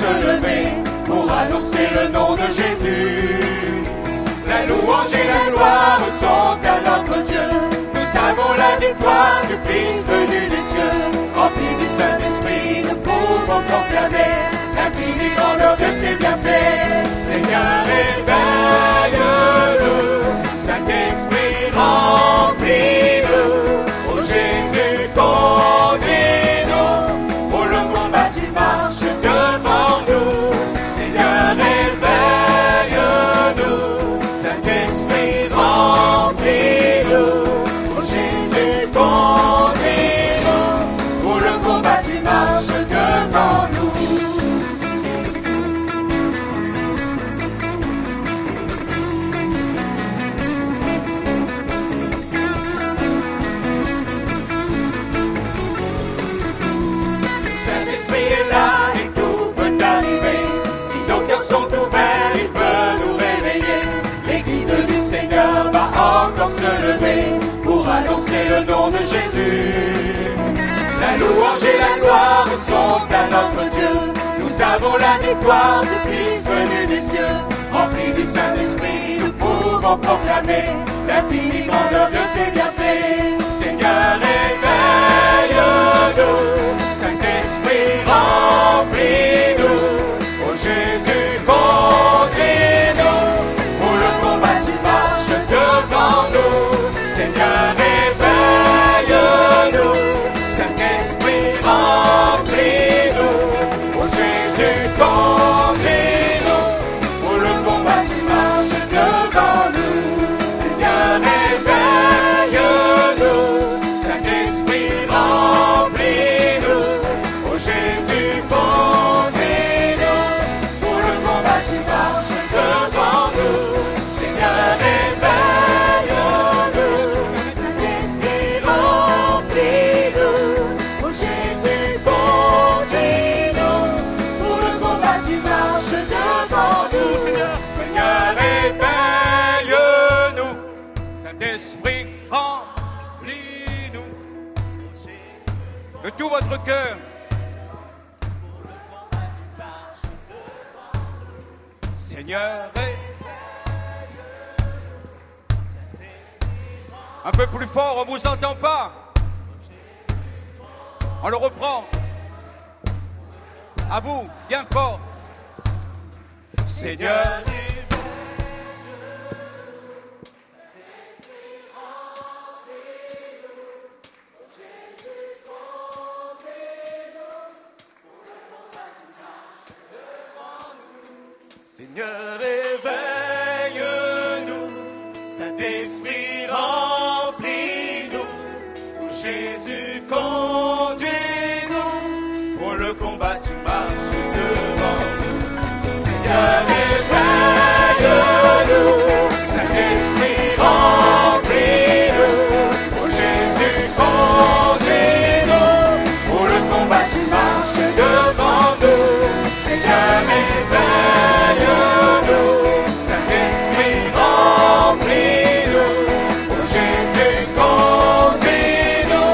se lever pour annoncer le nom de Jésus. La louange et la gloire sont à notre Dieu. Nous avons la victoire du Fils venu des cieux. Remplis du Saint-Esprit, nous pouvons proclamer l'infinie grandeur de ses bienfaits. Seigneur, éveille-nous, Saint-Esprit, remplis-nous. Oh Jésus, conduis-nous, pour le combat tu marches devant nous. Seigneur, éveille-nous, Saint-Esprit, remplis-nous. Oh Jésus, conduis-nous, pour le combat tu marches devant nous. Pour annoncer le nom de Jésus. La louange et la gloire sont à notre Dieu. Nous avons la victoire du Fils venu des cieux. Remplis du Saint-Esprit, nous pouvons proclamer l'infinie grandeur de ses bienfaits. Seigneur, éveille-nous, Saint-Esprit, remplis-nous. Oh Jésus, conduis-nous, pour le combat tu marches devant nous. Seigneur, éveille-nous, Saint-Esprit, remplis-nous. Oh Jésus, conduis-nous, pour le combat tu marches devant nous. Seigneur, éveille-nous, Saint-Esprit, remplis-nous. Oh Jésus, conduis-nous, pour le combat tu marches devant nous. Seigneur, Saint-Esprit, remplis-nous de tout votre cœur. Seigneur, un peu plus fort, on ne vous entend pas. On le reprend. À vous, bien fort. Seigneur, Seigneur, éveille-nous, Saint-Esprit, remplis-nous. Jésus, conduis-nous, pour le combat tu marches devant nous. Seigneur, éveille-nous, Saint-Esprit, remplis-nous. Oh Jésus, conduis-nous, pour le combat tu marches devant nous. Seigneur, éveille-nous, Saint-Esprit, remplis-nous. Oh Jésus, conduis-nous,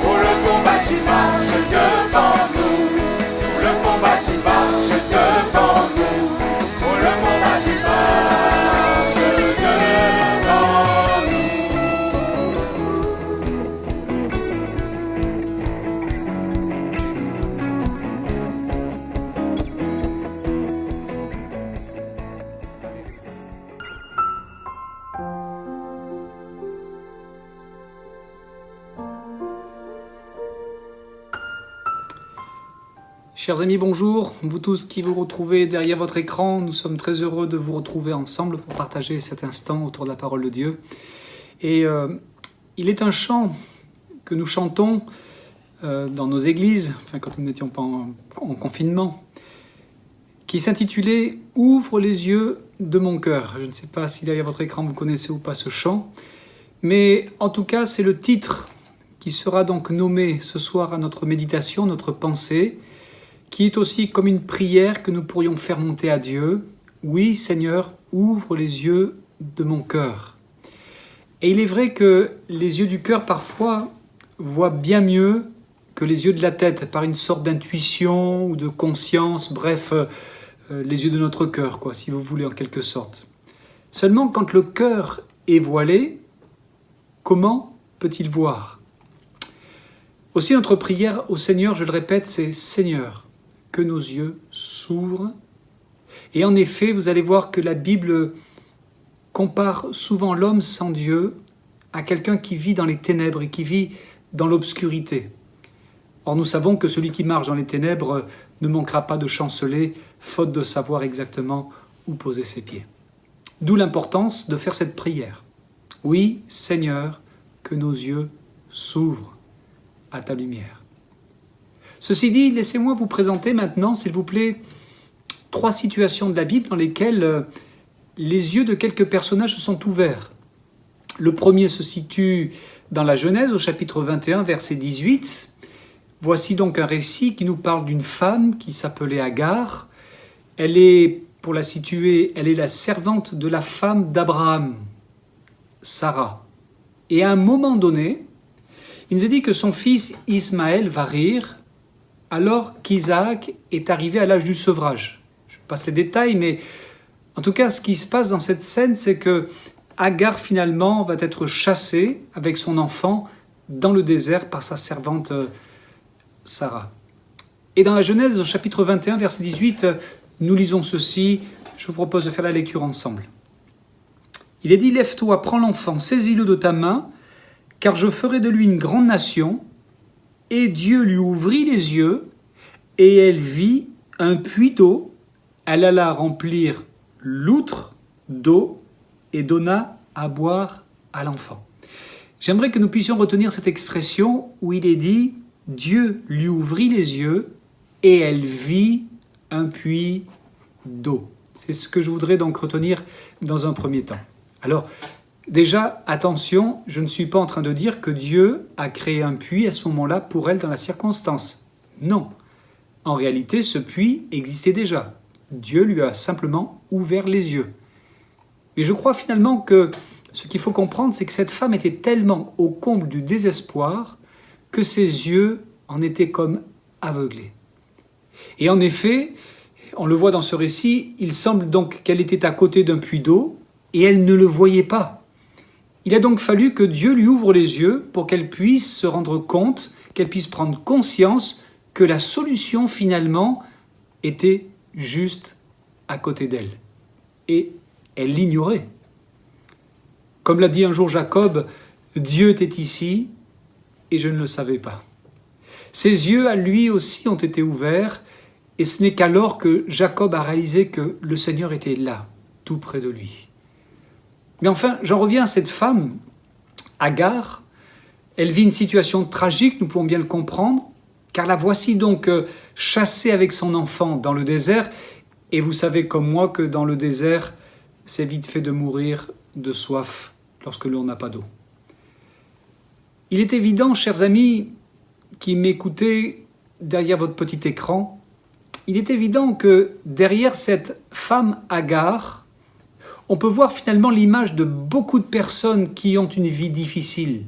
pour le combat tu marches devant nous. Pour le combat tu marches devant nous. Pour le combat tu marches devant nous. Chers amis, bonjour. Vous tous qui vous retrouvez derrière votre écran, nous sommes très heureux de vous retrouver ensemble pour partager cet instant autour de la parole de Dieu. Et il est un chant que nous chantons dans nos églises, quand nous n'étions pas en confinement, qui s'intitulait « Ouvre les yeux de mon cœur ». Je ne sais pas si derrière votre écran vous connaissez ou pas ce chant, mais en tout cas c'est le titre qui sera donc nommé ce soir à notre méditation, notre pensée, qui est aussi comme une prière que nous pourrions faire monter à Dieu. Oui, Seigneur, ouvre les yeux de mon cœur. Et il est vrai que les yeux du cœur parfois voient bien mieux que les yeux de la tête, par une sorte d'intuition ou de conscience, bref, les yeux de notre cœur, quoi, si vous voulez, en quelque sorte. Seulement, quand le cœur est voilé, comment peut-il voir ? Aussi, notre prière au Seigneur, je le répète, c'est « Seigneur, que nos yeux s'ouvrent ». Et en effet, vous allez voir que la Bible compare souvent l'homme sans Dieu à quelqu'un qui vit dans les ténèbres et qui vit dans l'obscurité. Or, nous savons que celui qui marche dans les ténèbres ne manquera pas de chanceler, faute de savoir exactement où poser ses pieds. D'où l'importance de faire cette prière. Oui, Seigneur, que nos yeux s'ouvrent à ta lumière. Ceci dit, laissez-moi vous présenter maintenant, s'il vous plaît, 3 situations de la Bible dans lesquelles les yeux de quelques personnages se sont ouverts. Le premier se situe dans la Genèse, au chapitre 21, verset 18. Voici donc un récit qui nous parle d'une femme qui s'appelait Agar. Elle est, pour la situer, elle est la servante de la femme d'Abraham, Sarah. Et à un moment donné, il nous est dit que son fils Ismaël va rire alors qu'Isaac est arrivé à l'âge du sevrage. Je passe les détails, mais en tout cas, ce qui se passe dans cette scène, c'est que Agar, finalement, va être chassée avec son enfant dans le désert par sa servante Sarah. Et dans la Genèse, au chapitre 21, verset 18, nous lisons ceci. Je vous propose de faire la lecture ensemble. Il est dit « Lève-toi, prends l'enfant, saisis-le de ta main, car je ferai de lui une grande nation. » Et Dieu lui ouvrit les yeux, et elle vit un puits d'eau. Elle alla remplir l'outre d'eau et donna à boire à l'enfant. J'aimerais que nous puissions retenir cette expression où il est dit « Dieu lui ouvrit les yeux et elle vit un puits d'eau ». C'est ce que je voudrais donc retenir dans un premier temps. Alors, déjà, attention, je ne suis pas en train de dire que Dieu a créé un puits à ce moment-là pour elle dans la circonstance. Non. En réalité, ce puits existait déjà. Dieu lui a simplement ouvert les yeux. Mais je crois finalement que ce qu'il faut comprendre, c'est que cette femme était tellement au comble du désespoir que ses yeux en étaient comme aveuglés. Et en effet, on le voit dans ce récit, il semble donc qu'elle était à côté d'un puits d'eau et elle ne le voyait pas. Il a donc fallu que Dieu lui ouvre les yeux pour qu'elle puisse se rendre compte, qu'elle puisse prendre conscience que la solution finalement était juste à côté d'elle. Et elle l'ignorait. Comme l'a dit un jour Jacob, Dieu était ici et je ne le savais pas. Ses yeux à lui aussi ont été ouverts et ce n'est qu'alors que Jacob a réalisé que le Seigneur était là, tout près de lui. Mais enfin, j'en reviens à cette femme, Agar. Elle vit une situation tragique, nous pouvons bien le comprendre, car la voici donc chassée avec son enfant dans le désert. Et vous savez comme moi que dans le désert, c'est vite fait de mourir de soif lorsque l'on n'a pas d'eau. Il est évident, chers amis, qui m'écoutez derrière votre petit écran, il est évident que derrière cette femme Agar, on peut voir finalement l'image de beaucoup de personnes qui ont une vie difficile,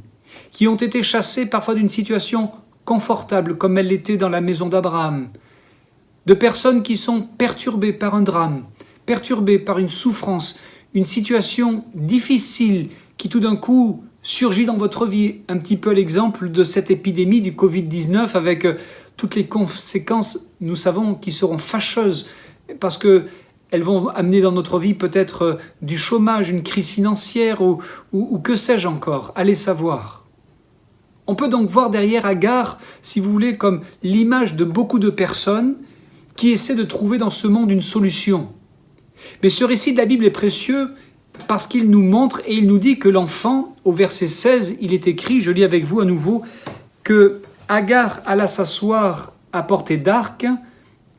qui ont été chassées parfois d'une situation confortable comme elle l'était dans la maison d'Abraham, de personnes qui sont perturbées par un drame, perturbées par une souffrance, une situation difficile qui tout d'un coup surgit dans votre vie. Un petit peu l'exemple de cette épidémie du Covid-19 avec toutes les conséquences, nous savons, qui seront fâcheuses parce qu'elles vont amener dans notre vie peut-être du chômage, une crise financière ou que sais-je encore, allez savoir. On peut donc voir derrière Agar, si vous voulez, comme l'image de beaucoup de personnes qui essaient de trouver dans ce monde une solution. Mais ce récit de la Bible est précieux parce qu'il nous montre et il nous dit que l'enfant, au verset 16, il est écrit, je lis avec vous à nouveau, que Agar alla s'asseoir à portée d'arc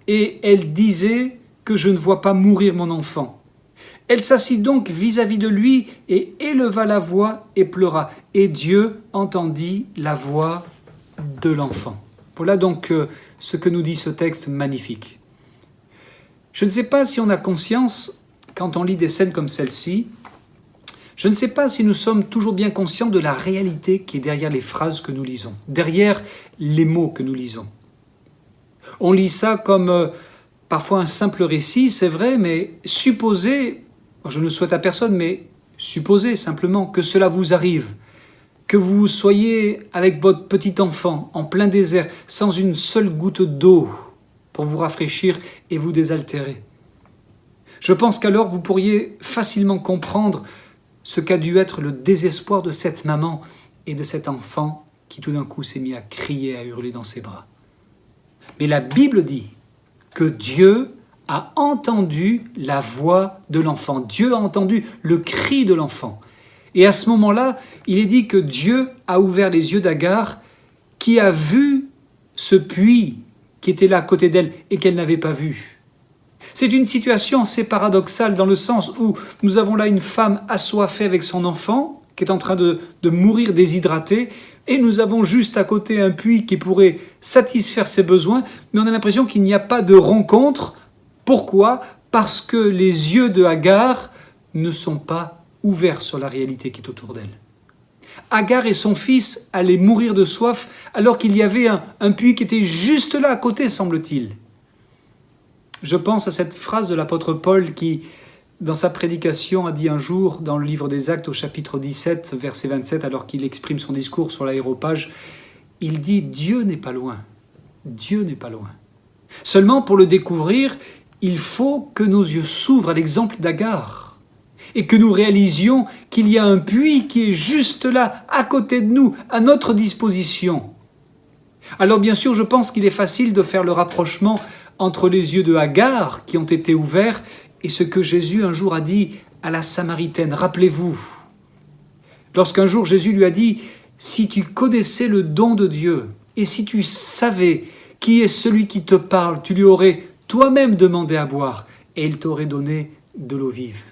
et elle disait que je ne vois pas mourir mon enfant. Elle s'assit donc vis-à-vis de lui et éleva la voix et pleura. Et Dieu entendit la voix de l'enfant. Voilà donc ce que nous dit ce texte magnifique. Je ne sais pas si on a conscience, quand on lit des scènes comme celle-ci, Je ne sais pas si nous sommes toujours bien conscients de la réalité qui est derrière les phrases que nous lisons, derrière les mots que nous lisons. On lit ça comme parfois un simple récit, c'est vrai, mais supposez, je ne souhaite à personne, mais supposez simplement que cela vous arrive, que vous soyez avec votre petit enfant en plein désert, sans une seule goutte d'eau pour vous rafraîchir et vous désaltérer. Je pense qu'alors vous pourriez facilement comprendre ce qu'a dû être le désespoir de cette maman et de cet enfant qui tout d'un coup s'est mis à crier, à hurler dans ses bras. Mais la Bible dit que Dieu a entendu la voix de l'enfant. Dieu a entendu le cri de l'enfant. Et à ce moment-là, il est dit que Dieu a ouvert les yeux d'Agar, qui a vu ce puits qui était là à côté d'elle et qu'elle n'avait pas vu. C'est une situation assez paradoxale dans le sens où nous avons là une femme assoiffée avec son enfant qui est en train de mourir déshydraté et nous avons juste à côté un puits qui pourrait satisfaire ses besoins, mais on a l'impression qu'il n'y a pas de rencontre. Pourquoi ? Parce que les yeux de Agar ne sont pas ouverts sur la réalité qui est autour d'elle. Agar et son fils allaient mourir de soif alors qu'il y avait un puits qui était juste là à côté, semble-t-il. Je pense à cette phrase de l'apôtre Paul qui, dans sa prédication, a dit un jour, dans le livre des Actes au chapitre 17, verset 27, alors qu'il exprime son discours sur l'aréopage, il dit « Dieu n'est pas loin, Dieu n'est pas loin ». Seulement, pour le découvrir, il faut que nos yeux s'ouvrent à l'exemple d'Agar et que nous réalisions qu'il y a un puits qui est juste là, à côté de nous, à notre disposition. Alors bien sûr, je pense qu'il est facile de faire le rapprochement entre les yeux de Agar qui ont été ouverts et ce que Jésus un jour a dit à la Samaritaine. Rappelez-vous, lorsqu'un jour Jésus lui a dit « Si tu connaissais le don de Dieu et si tu savais qui est celui qui te parle, tu lui aurais toi-même demandé à boire et il t'aurait donné de l'eau vive. »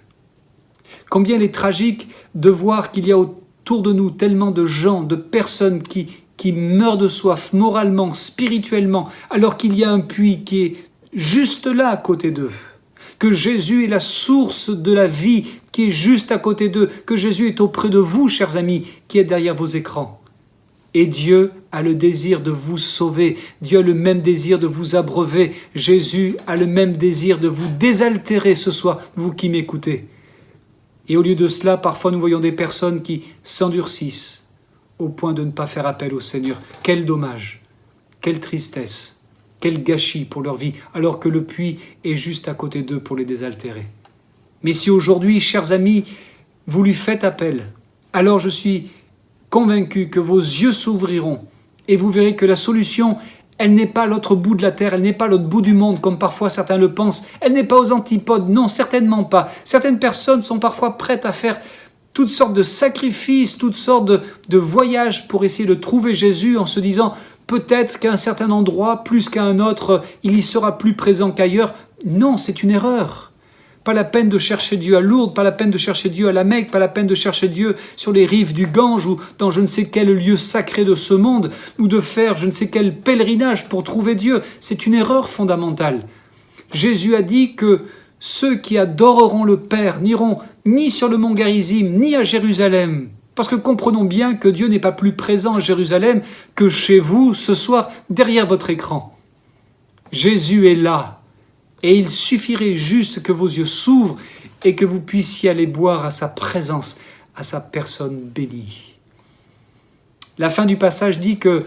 Combien il est tragique de voir qu'il y a autour de nous tellement de gens, de personnes qui meurent de soif moralement, spirituellement, alors qu'il y a un puits qui est juste là à côté d'eux. Que Jésus est la source de la vie qui est juste à côté d'eux. Que Jésus est auprès de vous, chers amis, qui êtes derrière vos écrans. Et Dieu a le désir de vous sauver. Dieu a le même désir de vous abreuver. Jésus a le même désir de vous désaltérer ce soir, vous qui m'écoutez. Et au lieu de cela, parfois nous voyons des personnes qui s'endurcissent au point de ne pas faire appel au Seigneur. Quel dommage, quelle tristesse, quel gâchis pour leur vie, alors que le puits est juste à côté d'eux pour les désaltérer. Mais si aujourd'hui, chers amis, vous lui faites appel, alors je suis convaincu que vos yeux s'ouvriront et vous verrez que la solution, elle n'est pas à l'autre bout de la terre, elle n'est pas à l'autre bout du monde, comme parfois certains le pensent. Elle n'est pas aux antipodes, non, certainement pas. Certaines personnes sont parfois prêtes à faire toutes sortes de sacrifices, toutes sortes de voyages pour essayer de trouver Jésus en se disant peut-être qu'à un certain endroit, plus qu'à un autre, il y sera plus présent qu'ailleurs. Non, c'est une erreur. Pas la peine de chercher Dieu à Lourdes, pas la peine de chercher Dieu à la Mecque, pas la peine de chercher Dieu sur les rives du Gange ou dans je ne sais quel lieu sacré de ce monde, ou de faire je ne sais quel pèlerinage pour trouver Dieu. C'est une erreur fondamentale. Jésus a dit que ceux qui adoreront le Père n'iront ni sur le mont Garizim, ni à Jérusalem. Parce que comprenons bien que Dieu n'est pas plus présent à Jérusalem que chez vous ce soir, derrière votre écran. Jésus est là. Et il suffirait juste que vos yeux s'ouvrent et que vous puissiez aller boire à sa présence, à sa personne bénie. La fin du passage dit que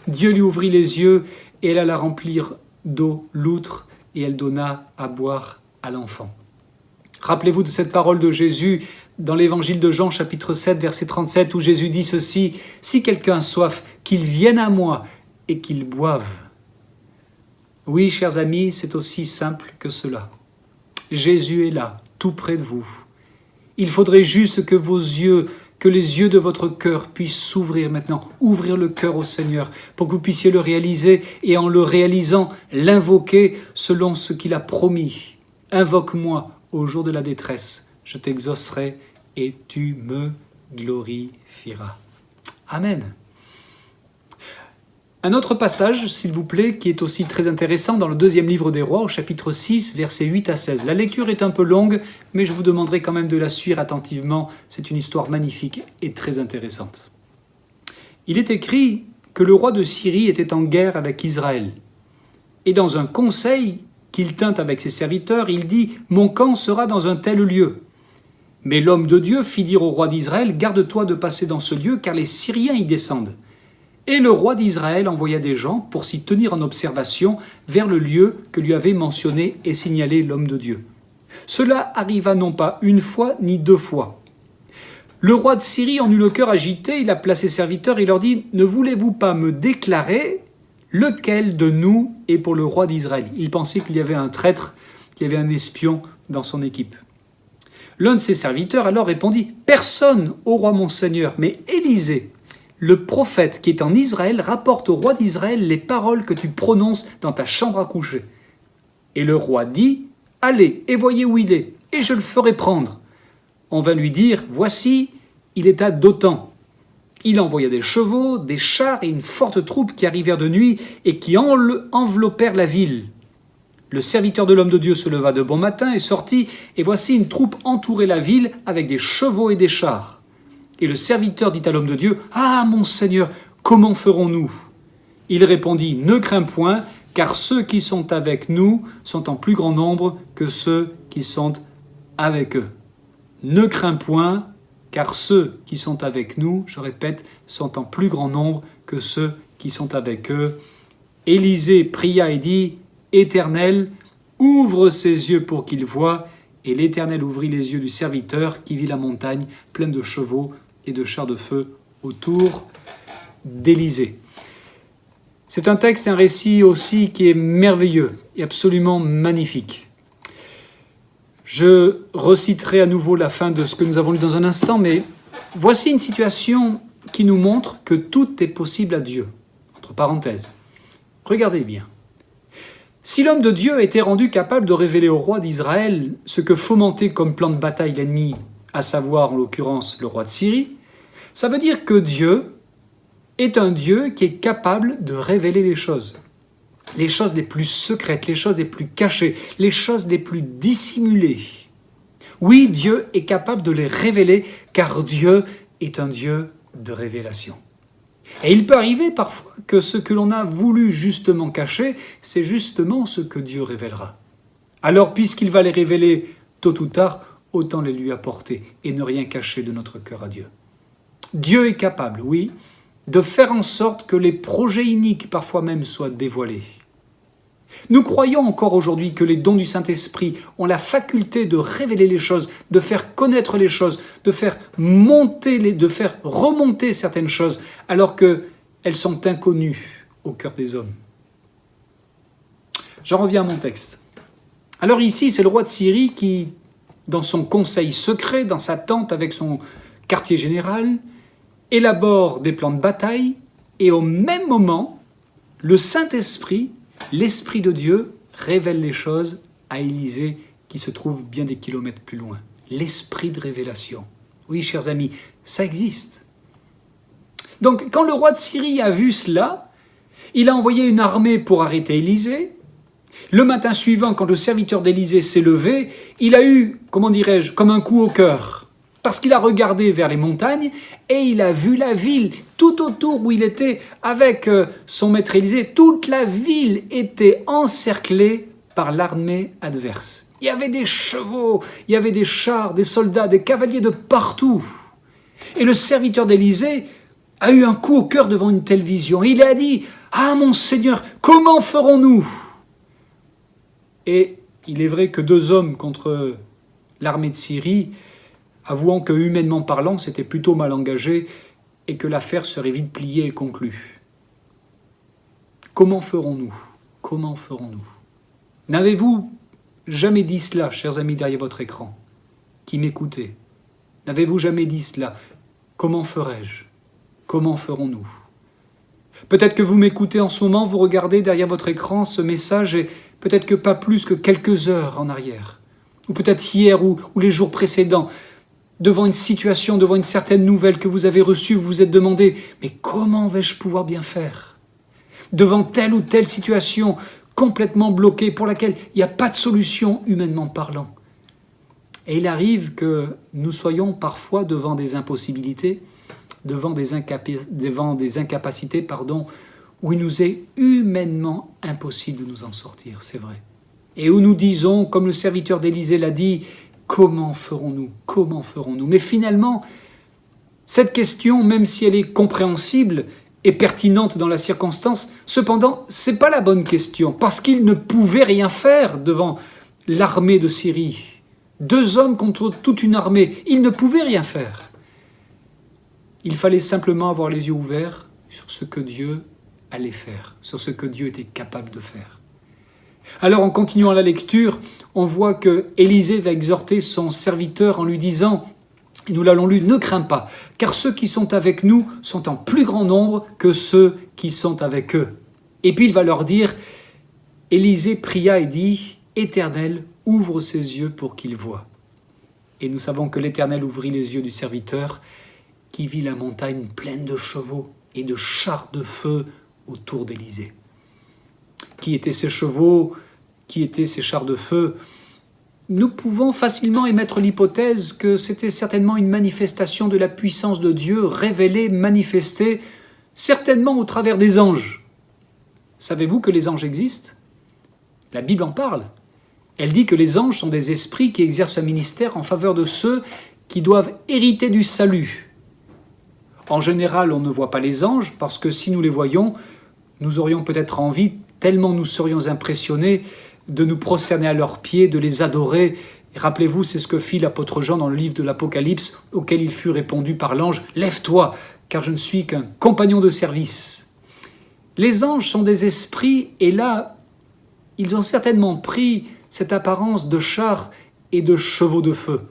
Dieu lui ouvrit les yeux et elle alla remplir d'eau l'outre et elle donna à boire à l'enfant. Rappelez-vous de cette parole de Jésus dans l'évangile de Jean, chapitre 7, verset 37, où Jésus dit ceci, « Si quelqu'un a soif, qu'il vienne à moi et qu'il boive. » Oui, chers amis, c'est aussi simple que cela. Jésus est là, tout près de vous. Il faudrait juste que vos yeux, que les yeux de votre cœur puissent s'ouvrir maintenant, ouvrir le cœur au Seigneur, pour que vous puissiez le réaliser et en le réalisant, l'invoquer selon ce qu'il a promis. Invoque-moi au jour de la détresse, je t'exaucerai et tu me glorifieras. Amen. Un autre passage, s'il vous plaît, qui est aussi très intéressant dans le deuxième livre des Rois, au chapitre 6, versets 8 à 16. La lecture est un peu longue, mais je vous demanderai quand même de la suivre attentivement. C'est une histoire magnifique et très intéressante. Il est écrit que le roi de Syrie était en guerre avec Israël. Et dans un conseil qu'il tint avec ses serviteurs, il dit « Mon camp sera dans un tel lieu ». Mais l'homme de Dieu fit dire au roi d'Israël « Garde-toi de passer dans ce lieu, car les Syriens y descendent ». Et le roi d'Israël envoya des gens pour s'y tenir en observation vers le lieu que lui avait mentionné et signalé l'homme de Dieu. Cela arriva non pas une fois ni deux fois. Le roi de Syrie en eut le cœur agité, il appela ses serviteurs et leur dit « Ne voulez-vous pas me déclarer lequel de nous est pour le roi d'Israël ?» Il pensait qu'il y avait un traître, qu'il y avait un espion dans son équipe. L'un de ses serviteurs alors répondit « Personne, ô roi mon seigneur, mais Élisée, le prophète qui est en Israël, rapporte au roi d'Israël les paroles que tu prononces dans ta chambre à coucher. » Et le roi dit « Allez, et voyez où il est, et je le ferai prendre. » On vint lui dire « Voici, il est à Dothan. » Il envoya des chevaux, des chars et une forte troupe qui arrivèrent de nuit et qui enveloppèrent la ville. Le serviteur de l'homme de Dieu se leva de bon matin et sortit, et voici une troupe entourait la ville avec des chevaux et des chars. Et le serviteur dit à l'homme de Dieu, « Ah, mon Seigneur, comment ferons-nous » Il répondit, « Ne crains point, car ceux qui sont avec nous sont en plus grand nombre que ceux qui sont avec eux. » Ne crains point, car ceux qui sont avec nous, je répète, sont en plus grand nombre que ceux qui sont avec eux. Élisée pria et dit, « Éternel, ouvre ses yeux pour qu'il voie. » Et l'Éternel ouvrit les yeux du serviteur qui vit la montagne pleine de chevaux et de chars de feu autour d'Élisée. C'est un texte, un récit aussi qui est merveilleux et absolument magnifique. Je reciterai à nouveau la fin de ce que nous avons lu dans un instant, mais voici une situation qui nous montre que tout est possible à Dieu. Entre parenthèses, regardez bien. Si l'homme de Dieu était rendu capable de révéler au roi d'Israël ce que fomentait comme plan de bataille l'ennemi, à savoir en l'occurrence le roi de Syrie, ça veut dire que Dieu est un Dieu qui est capable de révéler les choses les plus secrètes, les choses les plus cachées, les choses les plus dissimulées. Oui, Dieu est capable de les révéler, car Dieu est un Dieu de révélation. Et il peut arriver parfois que ce que l'on a voulu justement cacher, c'est justement ce que Dieu révélera. Alors, puisqu'il va les révéler tôt ou tard, autant les lui apporter et ne rien cacher de notre cœur à Dieu. Dieu est capable, oui, de faire en sorte que les projets iniques parfois même soient dévoilés. Nous croyons encore aujourd'hui que les dons du Saint-Esprit ont la faculté de révéler les choses, de faire connaître les choses, de faire remonter certaines choses, alors qu'elles sont inconnues au cœur des hommes. J'en reviens à mon texte. Alors ici, c'est le roi de Syrie qui, dans son conseil secret, dans sa tente avec son quartier général, élabore des plans de bataille, et au même moment, le Saint-Esprit, l'Esprit de Dieu, révèle les choses à Élisée qui se trouve bien des kilomètres plus loin. L'Esprit de révélation. Oui, chers amis, ça existe. Donc, quand le roi de Syrie a vu cela, il a envoyé une armée pour arrêter Élisée. Le matin suivant, quand le serviteur d'Élisée s'est levé, il a eu, comme un coup au cœur. Parce qu'il a regardé vers les montagnes et il a vu la ville tout autour où il était avec son maître Élisée. Toute la ville était encerclée par l'armée adverse. Il y avait des chevaux, il y avait des chars, des soldats, des cavaliers de partout. Et le serviteur d'Élisée a eu un coup au cœur devant une telle vision. Il a dit « Ah mon Seigneur, comment ferons-nous » Et il est vrai que 2 hommes contre l'armée de Syrie, avouant que, humainement parlant, c'était plutôt mal engagé et que l'affaire serait vite pliée et conclue. Comment ferons-nous ? Comment ferons-nous ? N'avez-vous jamais dit cela, chers amis derrière votre écran, qui m'écoutez ? N'avez-vous jamais dit cela ? Comment ferai-je ? Comment ferons-nous ? Peut-être que vous m'écoutez en ce moment, vous regardez derrière votre écran ce message et peut-être que pas plus que quelques heures en arrière, ou peut-être hier ou les jours précédents, devant une situation, devant une certaine nouvelle que vous avez reçue, vous vous êtes demandé « Mais comment vais-je pouvoir bien faire ?» devant telle ou telle situation complètement bloquée pour laquelle il n'y a pas de solution humainement parlant. Et il arrive que nous soyons parfois devant des impossibilités, devant des incapacités, où il nous est humainement impossible de nous en sortir, c'est vrai. Et où nous disons, comme le serviteur d'Élisée l'a dit, comment ferons-nous ? Comment ferons-nous ? Mais finalement, cette question, même si elle est compréhensible et pertinente dans la circonstance, cependant, ce n'est pas la bonne question, parce qu'il ne pouvait rien faire devant l'armée de Syrie. 2 hommes contre toute une armée, il ne pouvait rien faire. Il fallait simplement avoir les yeux ouverts sur ce que Dieu allait faire, sur ce que Dieu était capable de faire. Alors en continuant la lecture, on voit que Élisée va exhorter son serviteur en lui disant, et nous l'avons lu, « Ne crains pas, car ceux qui sont avec nous sont en plus grand nombre que ceux qui sont avec eux. » Et puis il va leur dire, Élisée pria et dit, « Éternel, ouvre ses yeux pour qu'il voie. » Et nous savons que l'Éternel ouvrit les yeux du serviteur qui vit la montagne pleine de chevaux et de chars de feu autour d'Élisée. Qui étaient ces chevaux? Qui étaient ces chars de feu? Nous pouvons facilement émettre l'hypothèse que c'était certainement une manifestation de la puissance de Dieu révélée, manifestée, certainement au travers des anges. Savez-vous que les anges existent? La Bible en parle. Elle dit que les anges sont des esprits qui exercent un ministère en faveur de ceux qui doivent hériter du salut. En général, on ne voit pas les anges parce que si nous les voyions, nous aurions peut-être envie, tellement nous serions impressionnés, de nous prosterner à leurs pieds, de les adorer. Et rappelez-vous, c'est ce que fit l'apôtre Jean dans le livre de l'Apocalypse, auquel il fut répondu par l'ange, « Lève-toi, car je ne suis qu'un compagnon de service. » Les anges sont des esprits, et là, ils ont certainement pris cette apparence de chars et de chevaux de feu.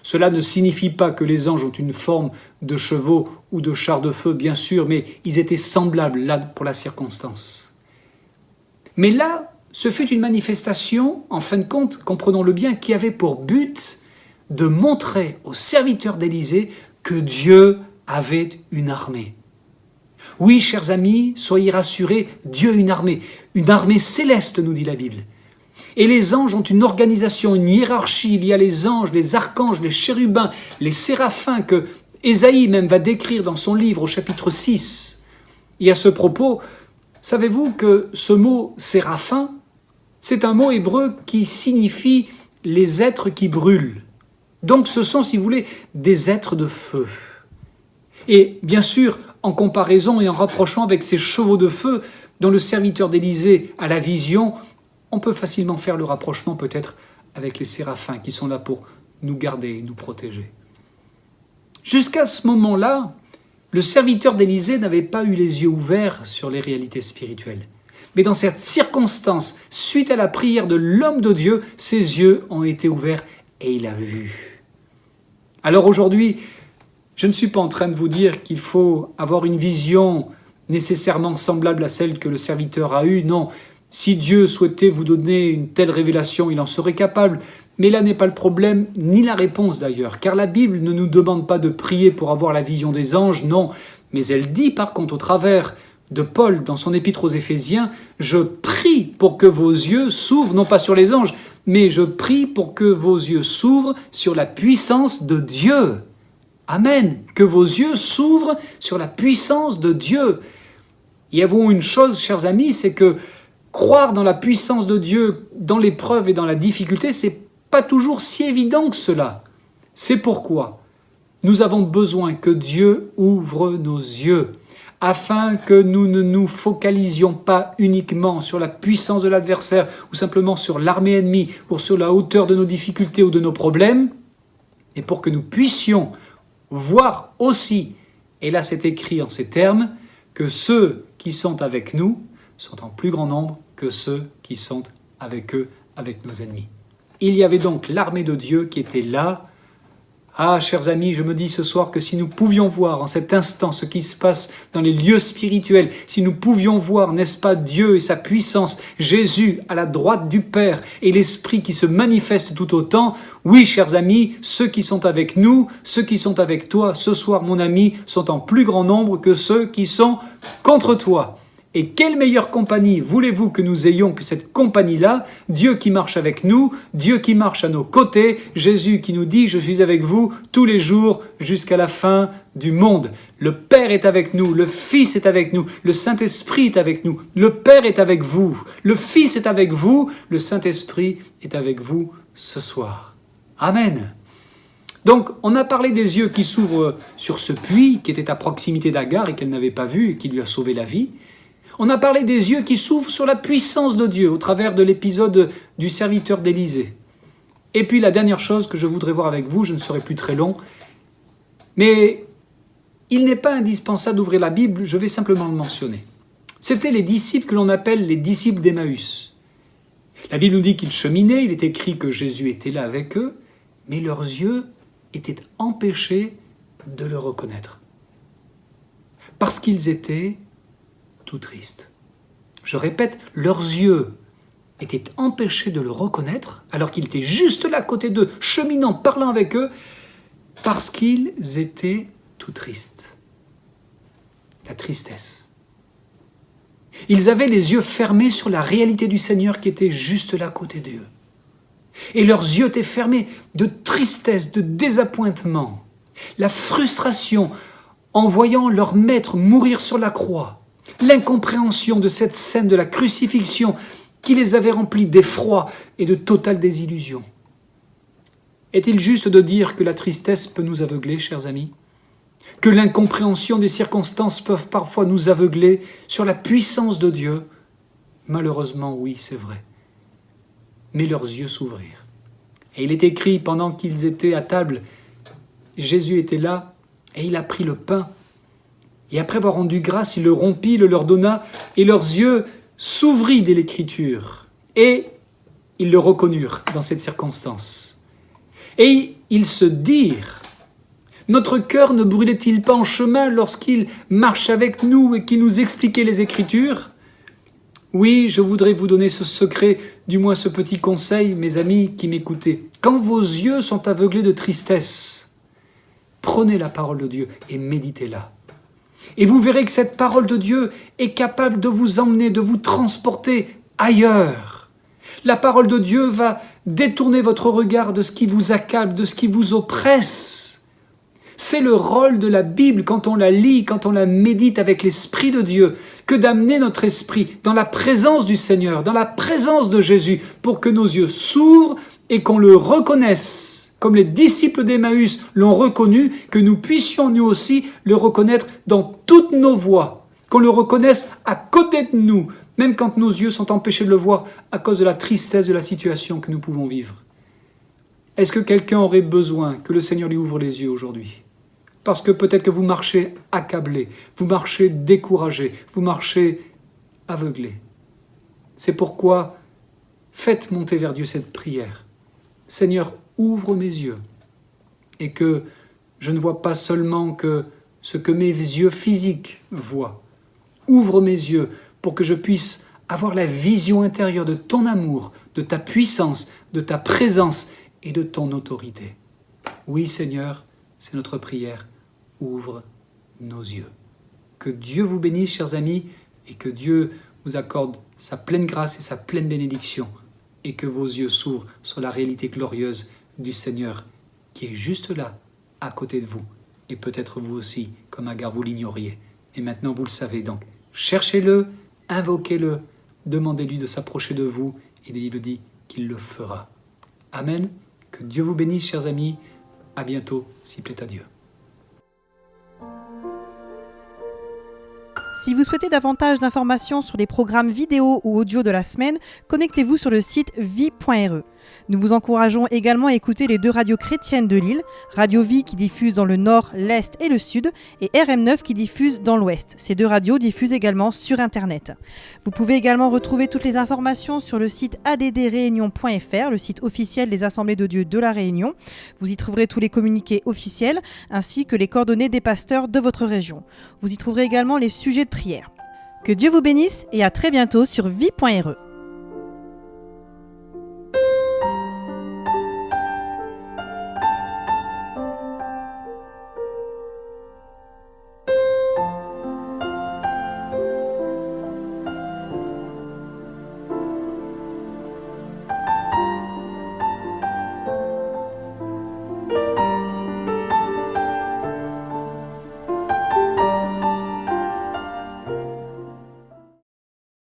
Cela ne signifie pas que les anges ont une forme de chevaux ou de chars de feu, bien sûr, mais ils étaient semblables là pour la circonstance. Mais là, ce fut une manifestation, en fin de compte, comprenons-le bien, qui avait pour but de montrer aux serviteurs d'Élisée que Dieu avait une armée. Oui, chers amis, soyez rassurés, Dieu a une armée céleste, nous dit la Bible. Et les anges ont une organisation, une hiérarchie. Il y a les anges, les archanges, les chérubins, les séraphins que Ésaïe même va décrire dans son livre au chapitre 6. Et à ce propos, savez-vous que ce mot « séraphin », c'est un mot hébreu qui signifie « les êtres qui brûlent ». Donc ce sont, si vous voulez, des êtres de feu. Et bien sûr, en comparaison et en rapprochant avec ces chevaux de feu dont le serviteur d'Élisée a la vision, on peut facilement faire le rapprochement peut-être avec les séraphins qui sont là pour nous garder et nous protéger. Jusqu'à ce moment-là, le serviteur d'Élisée n'avait pas eu les yeux ouverts sur les réalités spirituelles. Mais dans cette circonstance, suite à la prière de l'homme de Dieu, ses yeux ont été ouverts et il a vu. Alors aujourd'hui, je ne suis pas en train de vous dire qu'il faut avoir une vision nécessairement semblable à celle que le serviteur a eue. Non, si Dieu souhaitait vous donner une telle révélation, il en serait capable. Mais là n'est pas le problème, ni la réponse d'ailleurs, car la Bible ne nous demande pas de prier pour avoir la vision des anges, non. Mais elle dit par contre au travers de Paul dans son épître aux Éphésiens, « Je prie pour que vos yeux s'ouvrent, non pas sur les anges, mais je prie pour que vos yeux s'ouvrent sur la puissance de Dieu. » Amen. Que vos yeux s'ouvrent sur la puissance de Dieu. Et avouons une chose, chers amis, c'est que croire dans la puissance de Dieu, dans l'épreuve et dans la difficulté, c'est pas toujours si évident que cela. C'est pourquoi nous avons besoin que Dieu ouvre nos yeux, afin que nous ne nous focalisions pas uniquement sur la puissance de l'adversaire ou simplement sur l'armée ennemie ou sur la hauteur de nos difficultés ou de nos problèmes, et pour que nous puissions voir aussi, et là c'est écrit en ces termes, que ceux qui sont avec nous sont en plus grand nombre que ceux qui sont avec eux, avec nos ennemis. Il y avait donc l'armée de Dieu qui était là. Ah, chers amis, je me dis ce soir que si nous pouvions voir en cet instant ce qui se passe dans les lieux spirituels, si nous pouvions voir, n'est-ce pas, Dieu et sa puissance, Jésus à la droite du Père et l'Esprit qui se manifeste tout autant, oui, chers amis, ceux qui sont avec nous, ceux qui sont avec toi, ce soir, mon ami, sont en plus grand nombre que ceux qui sont contre toi. Et quelle meilleure compagnie voulez-vous que nous ayons que cette compagnie-là? Dieu qui marche avec nous, Dieu qui marche à nos côtés, Jésus qui nous dit « Je suis avec vous tous les jours jusqu'à la fin du monde ». Le Père est avec nous, le Fils est avec nous, le Saint-Esprit est avec nous, le Père est avec vous, le Fils est avec vous, le Saint-Esprit est avec vous ce soir. Amen. Donc, on a parlé des yeux qui s'ouvrent sur ce puits qui était à proximité d'Agar et qu'elle n'avait pas vu et qui lui a sauvé la vie. On a parlé des yeux qui s'ouvrent sur la puissance de Dieu au travers de l'épisode du serviteur d'Élisée. Et puis la dernière chose que je voudrais voir avec vous, je ne serai plus très long, mais il n'est pas indispensable d'ouvrir la Bible, je vais simplement le mentionner. C'étaient les disciples que l'on appelle les disciples d'Emmaüs. La Bible nous dit qu'ils cheminaient, il est écrit que Jésus était là avec eux, mais leurs yeux étaient empêchés de le reconnaître. Parce qu'ils étaient tout tristes. Je répète, leurs yeux étaient empêchés de le reconnaître, alors qu'il était juste là à côté d'eux, cheminant, parlant avec eux, parce qu'ils étaient tout tristes. La tristesse. Ils avaient les yeux fermés sur la réalité du Seigneur qui était juste là à côté d'eux. Et leurs yeux étaient fermés de tristesse, de désappointement. La frustration en voyant leur maître mourir sur la croix. L'incompréhension de cette scène de la crucifixion qui les avait remplis d'effroi et de totale désillusion. Est-il juste de dire que la tristesse peut nous aveugler, chers amis? Que l'incompréhension des circonstances peuvent parfois nous aveugler sur la puissance de Dieu? Malheureusement, oui, c'est vrai. Mais leurs yeux s'ouvrirent. Et il est écrit, pendant qu'ils étaient à table, Jésus était là, et il a pris le pain. Et après avoir rendu grâce, il le rompit, le leur donna, et leurs yeux s'ouvrirent dès l'Écriture. Et ils le reconnurent dans cette circonstance. Et ils se dirent, notre cœur ne brûlait-il pas en chemin lorsqu'il marche avec nous et qu'il nous expliquait les Écritures? Oui, je voudrais vous donner ce secret, du moins ce petit conseil, mes amis qui m'écoutez. Quand vos yeux sont aveuglés de tristesse, prenez la parole de Dieu et méditez-la. Et vous verrez que cette parole de Dieu est capable de vous emmener, de vous transporter ailleurs. La parole de Dieu va détourner votre regard de ce qui vous accable, de ce qui vous oppresse. C'est le rôle de la Bible quand on la lit, quand on la médite avec l'Esprit de Dieu, que d'amener notre esprit dans la présence du Seigneur, dans la présence de Jésus, pour que nos yeux s'ouvrent et qu'on le reconnaisse, comme les disciples d'Emmaüs l'ont reconnu, que nous puissions nous aussi le reconnaître dans toutes nos voies, qu'on le reconnaisse à côté de nous, même quand nos yeux sont empêchés de le voir à cause de la tristesse de la situation que nous pouvons vivre. Est-ce que quelqu'un aurait besoin que le Seigneur lui ouvre les yeux aujourd'hui? Parce que peut-être que vous marchez accablé, vous marchez découragé, vous marchez aveuglé. C'est pourquoi faites monter vers Dieu cette prière. Seigneur, ouvre mes yeux et que je ne vois pas seulement que ce que mes yeux physiques voient. Ouvre mes yeux pour que je puisse avoir la vision intérieure de ton amour, de ta puissance, de ta présence et de ton autorité. Oui, Seigneur, c'est notre prière. Ouvre nos yeux. Que Dieu vous bénisse, chers amis, et que Dieu vous accorde sa pleine grâce et sa pleine bénédiction, et que vos yeux s'ouvrent sur la réalité glorieuse du Seigneur, qui est juste là, à côté de vous, et peut-être vous aussi, comme Agar, vous l'ignoriez. Et maintenant, vous le savez donc. Cherchez-le, invoquez-le, demandez-lui de s'approcher de vous, et il le dit qu'il le fera. Amen. Que Dieu vous bénisse, chers amis. À bientôt, s'il plaît à Dieu. Si vous souhaitez davantage d'informations sur les programmes vidéo ou audio de la semaine, connectez-vous sur le site vie.re. Nous vous encourageons également à écouter les 2 radios chrétiennes de Lille, Radio Vie qui diffuse dans le nord, l'est et le sud, et RM9 qui diffuse dans l'ouest. Ces 2 radios diffusent également sur Internet. Vous pouvez également retrouver toutes les informations sur le site addréunion.fr, le site officiel des Assemblées de Dieu de la Réunion. Vous y trouverez tous les communiqués officiels, ainsi que les coordonnées des pasteurs de votre région. Vous y trouverez également les sujets de prière. Que Dieu vous bénisse et à très bientôt sur vie.re.